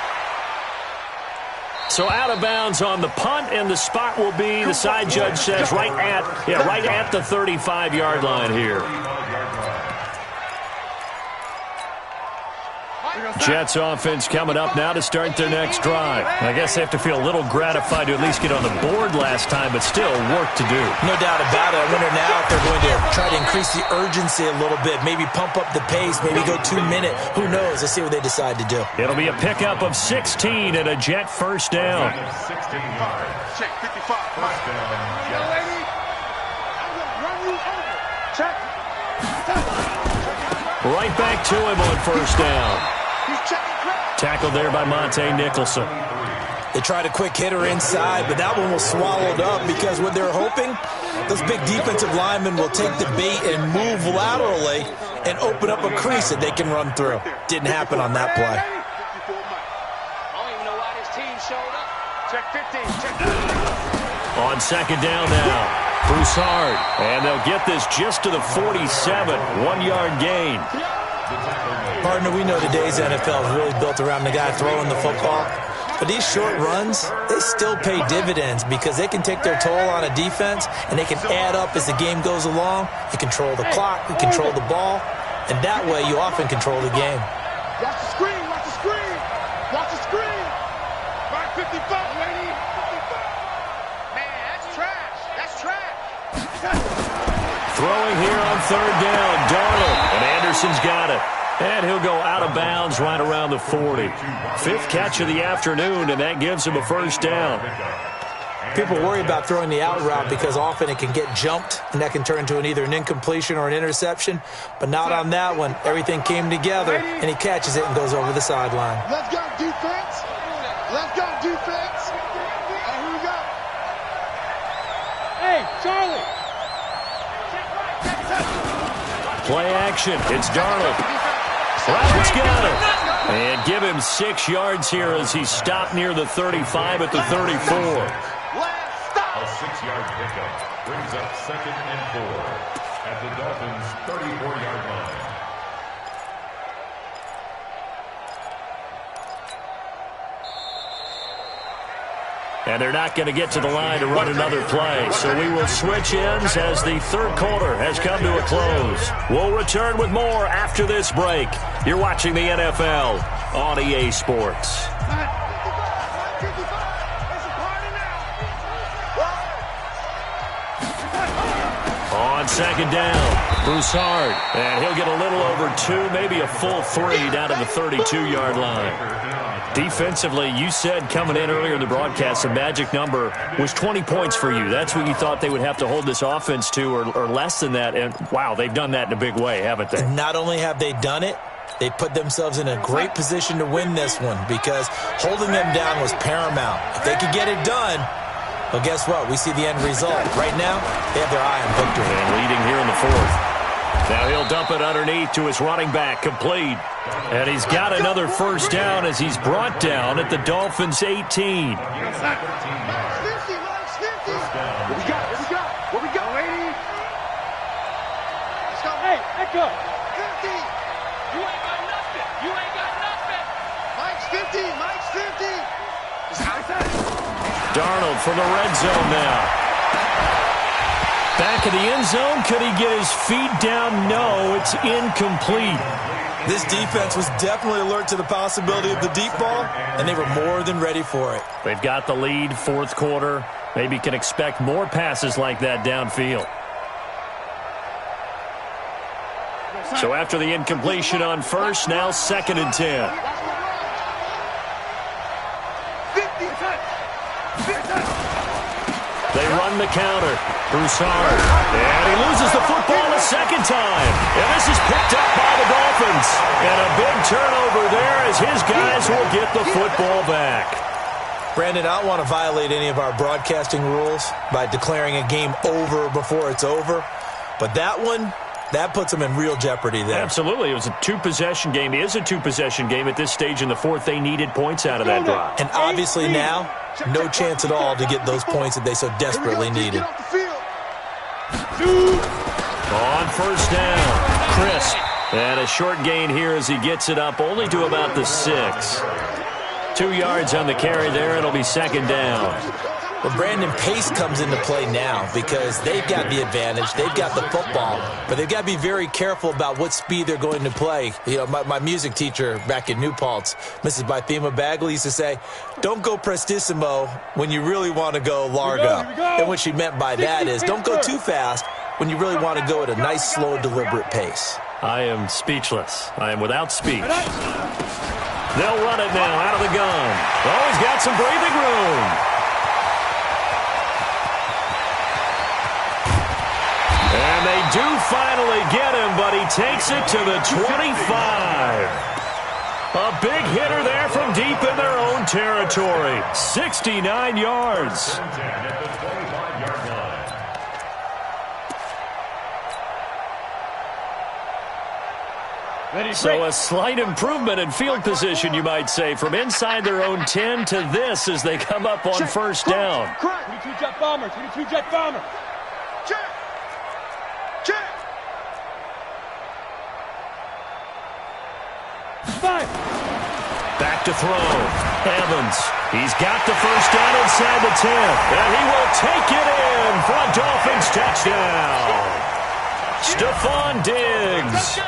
So out of bounds on the punt, and the spot will be, the side judge says, right at the 35-yard line here. Jets offense coming up now to start their next drive. I guess they have to feel a little gratified to at least get on the board last time, but still work to do. No doubt about it. I wonder now if they're going to try to increase the urgency a little bit, maybe pump up the pace, maybe go 2 minute. Who knows? Let's see what they decide to do. It'll be a pickup of 16 and a Jet first down. 16 yards. Check 55. First down, Jets. I'm going to run you over. Check. Right back to him on first down. He's checking crowd. Tackled there by Monte Nicholson. They tried a quick hitter inside, but that one was swallowed up because what they're hoping, those big defensive linemen will take the bait and move laterally and open up a crease that they can run through. Didn't happen on that play. I don't even know why this team showed up. Check 15. Check 15. On second down now, Broussard. And they'll get this just to the 47, 1-yard gain. Partner, we know today's NFL is really built around the guy throwing the football. But these short runs, they still pay dividends because they can take their toll on a defense and they can add up as the game goes along. You control the clock, you control the ball, and that way you often control the game. Watch the screen. Watch the screen. Watch the screen. Right 55, lady. 55. Man, that's trash. That's trash. Throwing here on third down, Darnold. And Anderson's got it. And he'll go out of bounds right around the 40. Fifth catch of the afternoon, and that gives him a first down. People worry about throwing the out route because often it can get jumped, and that can turn into either an incompletion or an interception. But not on that one. Everything came together, and he catches it and goes over the sideline. Let's go, defense. Let's go, defense. And here we go. Hey, Charlie. Play action. It's Darnold. Roberts got it. And give him 6 yards here as he stopped near the 35 at the 34. A 6-yard pickup brings up 2nd and 4 at the Dolphins' 34-yard line. And they're not going to get to the line to run another play. So we will switch ends as the third quarter has come to a close. We'll return with more after this break. You're watching the NFL on EA Sports. On second down, Broussard. And he'll get a little over 2, maybe a full 3 down to the 32-yard line. Defensively, you said coming in earlier in the broadcast, the magic number was 20 points for you. That's what you thought they would have to hold this offense to or less than that. And, wow, they've done that in a big way, haven't they? Not only have they done it, they put themselves in a great position to win this one because holding them down was paramount. If they could get it done, well, guess what? We see the end result. Right now, they have their eye on victory. And leading here in the fourth. Now he'll dump it underneath to his running back, complete. And he's got another first down as he's brought down at the Dolphins' 18. Where we go? Where we go, lady? Let's go. Hey, let go. 50. You ain't got nothing. You ain't got nothing. Mike's 50. Mike's 50. It's outside. Darnold from the red zone now. Back in the end zone, could he get his feet down? No, it's incomplete. This defense was definitely alert to the possibility of the deep ball, and they were more than ready for it. They've got the lead, fourth quarter. Maybe can expect more passes like that downfield. So after the incompletion on first, now 2nd and 10. They run the counter. Broussard. And he loses the football a second time. And this is picked up by the Dolphins. And a big turnover there as his guys will get the football back. Brandon, I don't want to violate any of our broadcasting rules by declaring a game over before it's over. But that one, that puts them in real jeopardy there. Absolutely. It was a 2-possession game. It is a 2-possession game at this stage in the fourth. They needed points out of that drive. And obviously now, no chance at all to get those points that they so desperately needed. On first down, crisp. And a short gain here as he gets it up only to about the 6. 2 yards on the carry there. It'll be 2nd down. Well, Brandon, pace comes into play now because they've got the advantage. They've got the football, but they've got to be very careful about what speed they're going to play. You know, my music teacher back in New Paltz, Mrs. Bythema Bagley, used to say, don't go prestissimo when you really want to go largo. Here we go. And what she meant by that is don't go too fast when you really want to go at a nice, slow, deliberate pace. I am speechless. I am without speech. They'll run it now out of the gun. Oh, he's got some breathing room. And they do finally get him, but he takes it to the 25. A big hitter there from deep in their own territory. 69 yards. So a slight improvement in field position, you might say, from inside their own 10 to this as they come up on first down. 22 jet bomber, 22 jet bomber. Check. Check. Five. Back to throw. Evans. He's got the first down inside the 10. And he will take it in for a Dolphins touchdown. Stephon Diggs.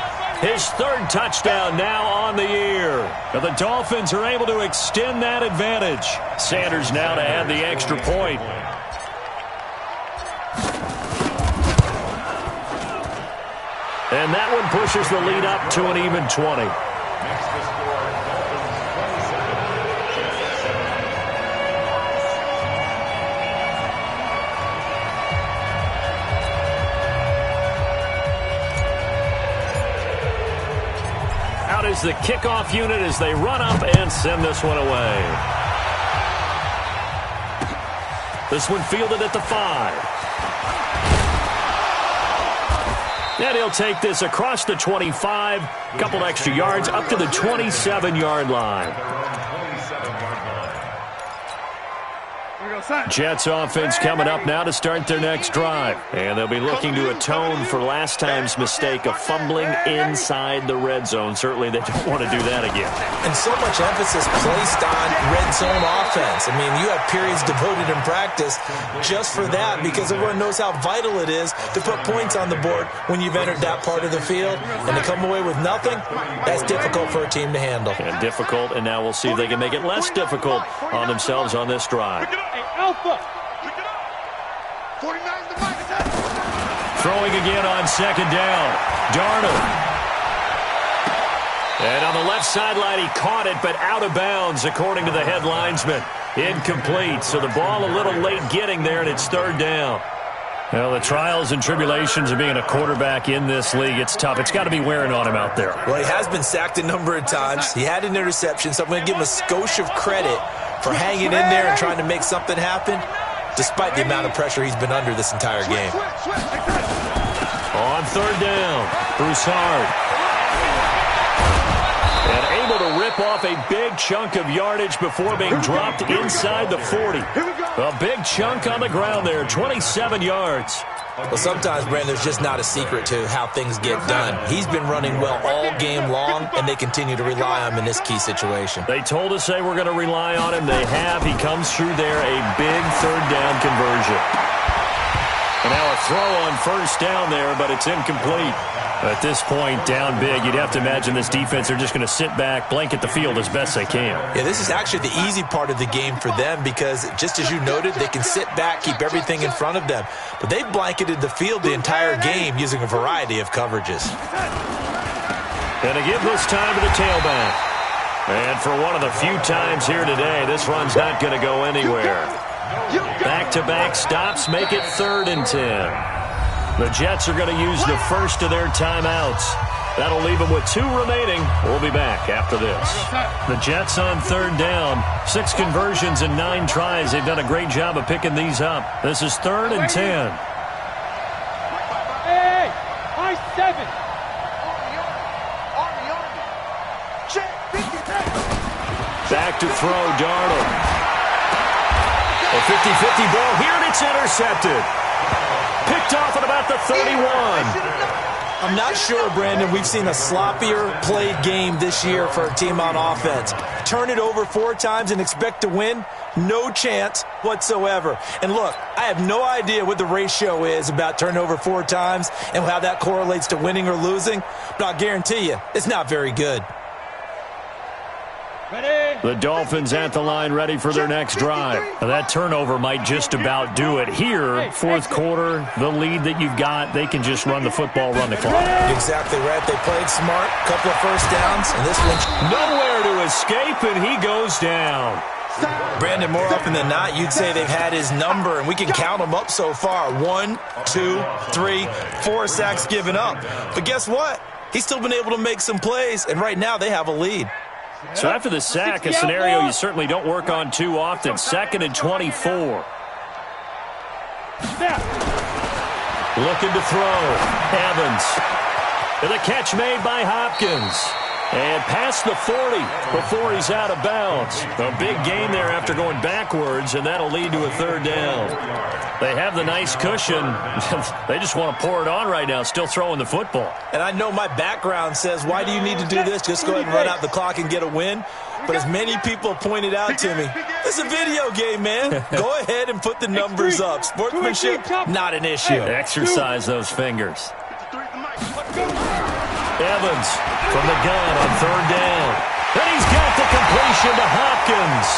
His third touchdown now on the year. But the Dolphins are able to extend that advantage. Sanders now to add the extra point. And that one pushes the lead up to an even 20. Next to score, Dolphins 27, Jets 7. Out is the kickoff unit as they run up and send this one away. This one fielded at the 5. And he'll take this across the 25, couple extra yards up to the 27-yard line. Jets offense coming up now to start their next drive. And they'll be looking to atone for last time's mistake of fumbling inside the red zone. Certainly they don't want to do that again. And so much emphasis placed on red zone offense. I mean, you have periods devoted in practice just for that because everyone knows how vital it is to put points on the board when you've entered that part of the field. And to come away with nothing, that's difficult for a team to handle. And difficult, and now we'll see if they can make it less difficult on themselves on this drive. Alpha. 49 to Mike. Throwing again on second down. Darnold. And on the left sideline, he caught it, but out of bounds, according to the head linesman. Incomplete. So the ball a little late getting there, and it's third down. Well, the trials and tribulations of being a quarterback in this league, it's tough. It's got to be wearing on him out there. Well, he has been sacked a number of times. He had an interception, so I'm going to give him a skosh of credit for hanging in there and trying to make something happen, despite the amount of pressure he's been under this entire game. On third down, Broussard. And able to rip off a big chunk of yardage before being dropped inside the 40. A big chunk on the ground there, 27 yards. Well, sometimes, Brandon, there's just not a secret to how things get done. He's been running well all game long, and they continue to rely on him in this key situation. They told us they were going to rely on him. They have. He comes through there, a big third down conversion. And now a throw on first down there, but it's incomplete. At this point, down big, you'd have to imagine this defense are just going to sit back, blanket the field as best they can. Yeah, this is actually the easy part of the game for them because, just as you noted, they can sit back, keep everything in front of them. But they've blanketed the field the entire game using a variety of coverages. And to give this time to the tailback. And for one of the few times here today, this run's not going to go anywhere. Back-to-back stops make it 3rd and 10. The Jets are going to use the first of their timeouts. That'll leave them with 2 remaining. We'll be back after this. The Jets on third down. 6 conversions and 9 tries. They've done a great job of picking these up. This is 3rd and 10. Hey, I 7. Back to throw, Darnold. A 50-50 ball here, and it's intercepted. Picked off at about the 31. I'm not sure, Brandon, we've seen a sloppier played game this year for a team on offense. Turn it over 4 times and expect to win. No chance whatsoever. And look, I have no idea what the ratio is about turnover 4 times and how that correlates to winning or losing, but I'll guarantee you, it's not very good. The Dolphins at the line ready for their next drive. That turnover might just about do it. Here, fourth quarter, the lead that you've got, they can just run the football, run the clock. Exactly right. They played smart, couple of first downs, and this one's nowhere to escape, and he goes down. Brandon, more often than not, you'd say they've had his number, and we can count them up so far. 1, 2, 3, 4 sacks given up. But guess what? He's still been able to make some plays, and right now they have a lead. So after the sack, a scenario you certainly don't work on too often. 2nd and 24. Looking to throw. Evans. And the catch made by Hopkins. And past the 40 before he's out of bounds. A big gain there after going backwards, and that'll lead to a 3rd down. They have the nice cushion. They just want to pour it on right now, still throwing the football. And I know my background says, why do you need to do this? Just go ahead and run out the clock and get a win. But as many people pointed out to me, it's a video game, man. Go ahead and put the numbers up. Sportsmanship, not an issue. Exercise those fingers. Evans from the gun on 3rd down. And he's got the completion to Hopkins.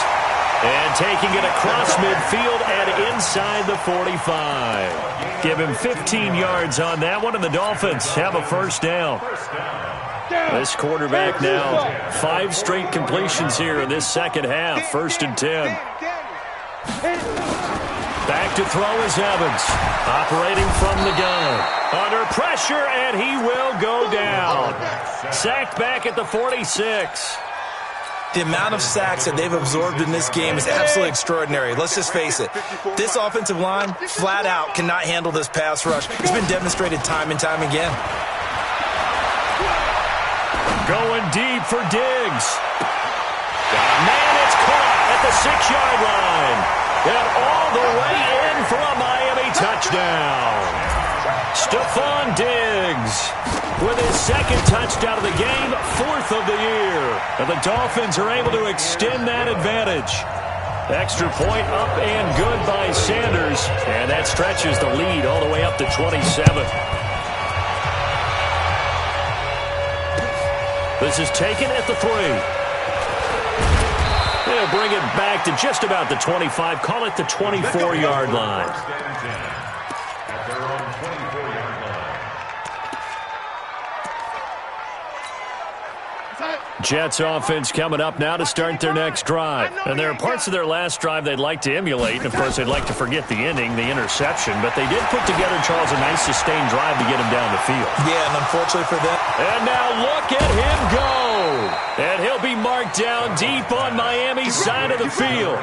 And taking it across midfield and inside the 45. Give him 15 yards on that one, and the Dolphins have a 1st down. This quarterback now, 5 straight completions here in this second half. 1st and 10. Back to throw is Evans. Operating from the gun. Under pressure, and he will go down. Sacked back at the 46. The amount of sacks that they've absorbed in this game is absolutely extraordinary. Let's just face it. This offensive line, flat out, cannot handle this pass rush. It's been demonstrated time and time again. Going deep for Diggs. Man, it's caught at the 6-yard line. And all the way in for a Miami touchdown. Stephon Diggs with his 2nd touchdown of the game, 4th of the year. And the Dolphins are able to extend that advantage. Extra point up and good by Sanders. And that stretches the lead all the way up to 27. This is taken at the 3. They'll bring it back to just about the 25. Call it the 24-yard line. Jets offense coming up now to start their next drive. And there are parts of their last drive they'd like to emulate. And, of course, they'd like to forget the ending, the interception. But they did put together, Charles, a nice sustained drive to get him down the field. Yeah, and unfortunately for them. And now look at him go. And he'll be marked down deep on Miami's side of the field.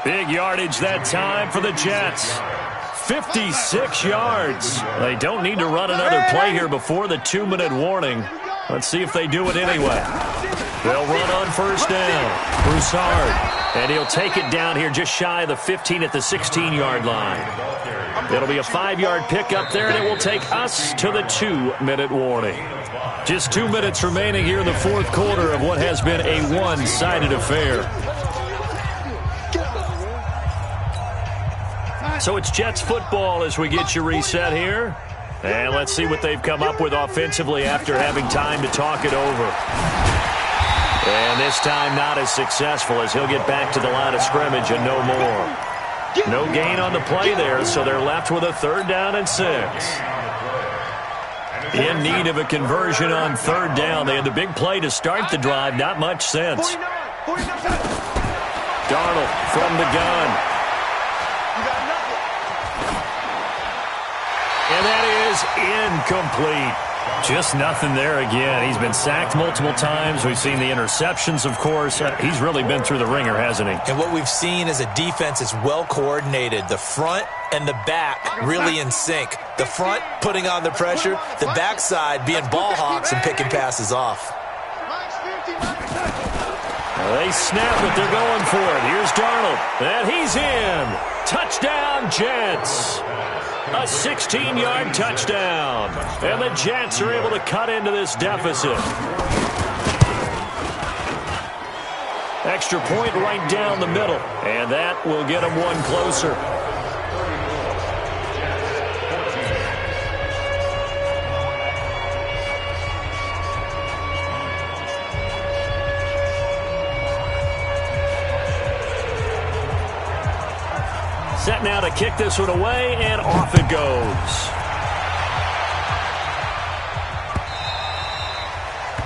Big yardage that time for the Jets. 56 yards. They don't need to run another play here before the 2-minute warning. Let's see if they do it anyway. They'll run on 1st down. Broussard. And he'll take it down here just shy of the 15 at the 16-yard line. It'll be a 5-yard pickup there, and it will take us to the 2-minute warning. Just 2 minutes remaining here in the 4th quarter of what has been a one-sided affair. So it's Jets football as we get you reset here. And let's see what they've come up with offensively after having time to talk it over. And this time not as successful as he'll get back to the line of scrimmage and no more. No gain on the play there, so they're left with a 3rd down and 6. In need of a conversion on 3rd down. They had the big play to start the drive, not much sense. Darnold from the gun. And that is incomplete. Just nothing there again. He's been sacked multiple times. We've seen the interceptions, of course. He's really been through the ringer, hasn't he? And what we've seen is a defense that's well coordinated. The front and the back really in sync. The front putting on the pressure. The backside being ball hawks and picking passes off. They snap it. They're going for it. Here's Darnold. And he's in. Touchdown, Jets. A 16-yard touchdown. And the Jets are able to cut into this deficit. Extra point right down the middle, and that will get them one closer. Set now to kick this one away, and off it goes.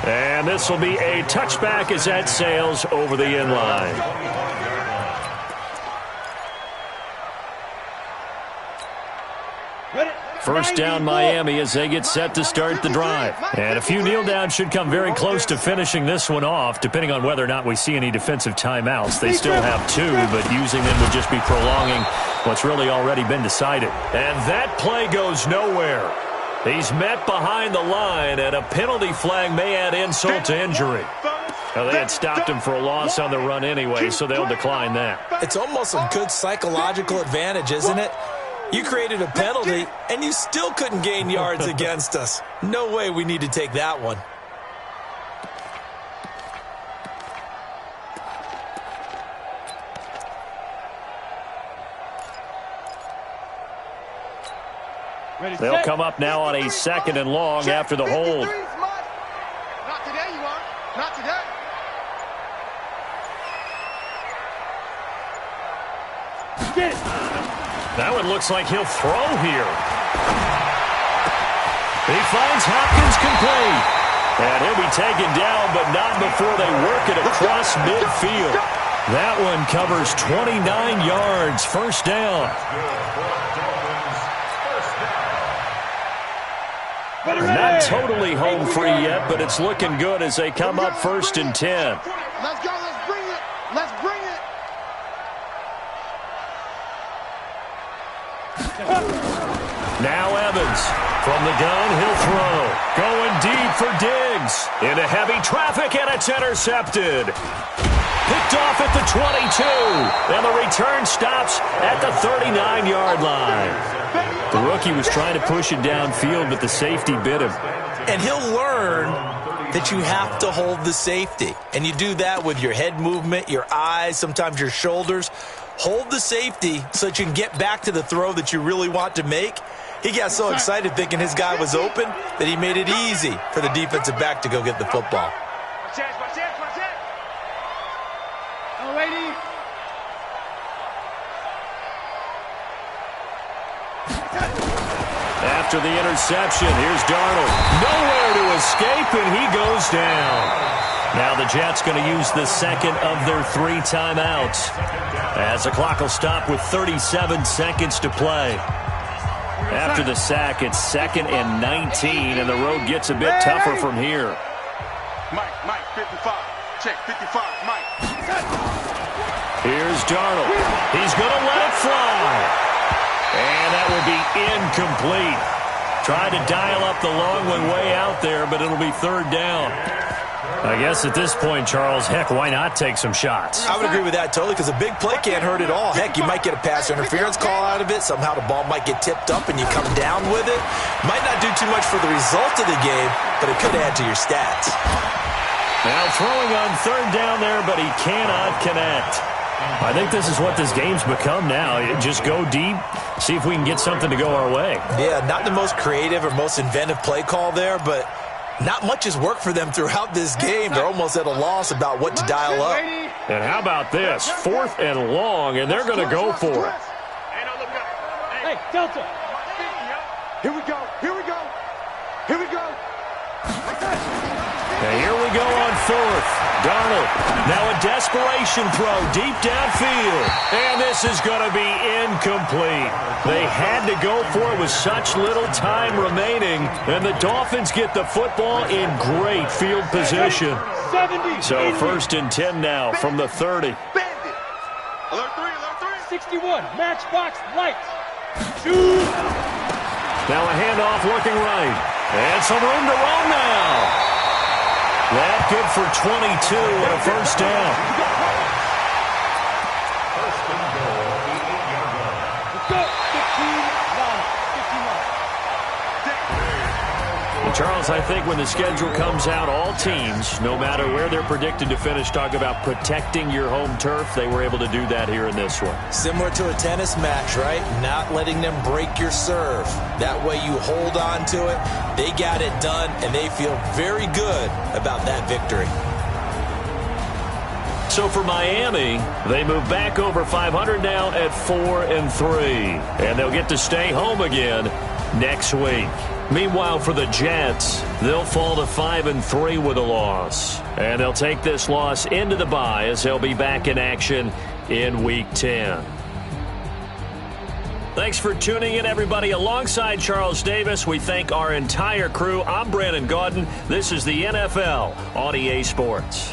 And this will be a touchback as that sails over the inline. First down Miami as they get set to start the drive. And a few kneel downs should come very close to finishing this one off, depending on whether or not we see any defensive timeouts. They still have 2, but using them would just be prolonging what's really already been decided. And that play goes nowhere. He's met behind the line, and a penalty flag may add insult to injury. Now, they had stopped him for a loss on the run anyway, so they'll decline that. It's almost a good psychological advantage, isn't it? You created a penalty, and you still couldn't gain yards against us. No way we need to take that one. They'll come up now on a 2nd and long after the hold. Not today, you are. Not today. Get it. That one looks like he'll throw here. He finds Hopkins complete. And he'll be taken down, but not before they work it across midfield. That one covers 29 yards. First down. Not totally home free yet, but it's looking good as they come up 1st and 10. Let's go. Let's bring it. Let's bring it. Now Evans. From the gun, he'll throw. Going deep for Diggs. Into heavy traffic, and it's intercepted. Picked off at the 22. And the return stops at the 39-yard line. The rookie was trying to push it downfield, but the safety bit him. And he'll learn that you have to hold the safety. And you do that with your head movement, your eyes, sometimes your shoulders. Hold the safety so that you can get back to the throw that you really want to make. He got so excited thinking his guy was open that he made it easy for the defensive back to go get the football. Watch it. Oh, lady. After the interception, here's Darnold. Nowhere to escape, and he goes down. Now the Jets going to use the 2nd of their 3 timeouts, as the clock will stop with 37 seconds to play. After the sack, it's 2nd and 19, and the road gets a bit tougher from here. Mike, 55. Check, 55, Mike. Here's Darnold. He's going to let it fly. And that will be incomplete. Tried to dial up the long one way out there, but it'll be 3rd down. I guess at this point, Charles, heck, why not take some shots? I would agree with that totally, because a big play can't hurt at all. Heck, you might get a pass interference call out of it. Somehow the ball might get tipped up and you come down with it. Might not do too much for the result of the game, but it could add to your stats. Now throwing on 3rd down there, but he cannot connect. I think this is what this game's become now. Just go deep, see if we can get something to go our way. Yeah, not the most creative or most inventive play call there, but not much has worked for them throughout this game. They're almost at a loss about what to dial up. And how about this? 4th and long, and they're going to go for it. Hey, Delta. Here we go. And here we go on 4th. Darnold, now a desperation throw deep downfield. And this is going to be incomplete. They had to go for it with such little time remaining. And the Dolphins get the football in great field position. 70. So 1st and 10 now from the 30. Bandit. Alert 3. 61. Matchbox lights. Shoot. Now a handoff looking right. And some room to run now. That good for 22 and a 1st down. First and goal, the 8-yard line. Let's go. 15 line. 15 line. And Charles, I think when the schedule comes out, all teams, no matter where they're predicted to finish, talk about protecting your home turf. They were able to do that here in this one. Similar to a tennis match, right? Not letting them break your serve. That way you hold on to it. They got it done, and they feel very good about that victory. So for Miami, they move back over 500 now at 4-3. And they'll get to stay home again next week. Meanwhile, for the Jets, they'll fall to 5-3 with a loss. And they'll take this loss into the bye as they'll be back in action in Week 10. Thanks for tuning in, everybody. Alongside Charles Davis, we thank our entire crew. I'm Brandon Gaudin. This is the NFL on EA Sports.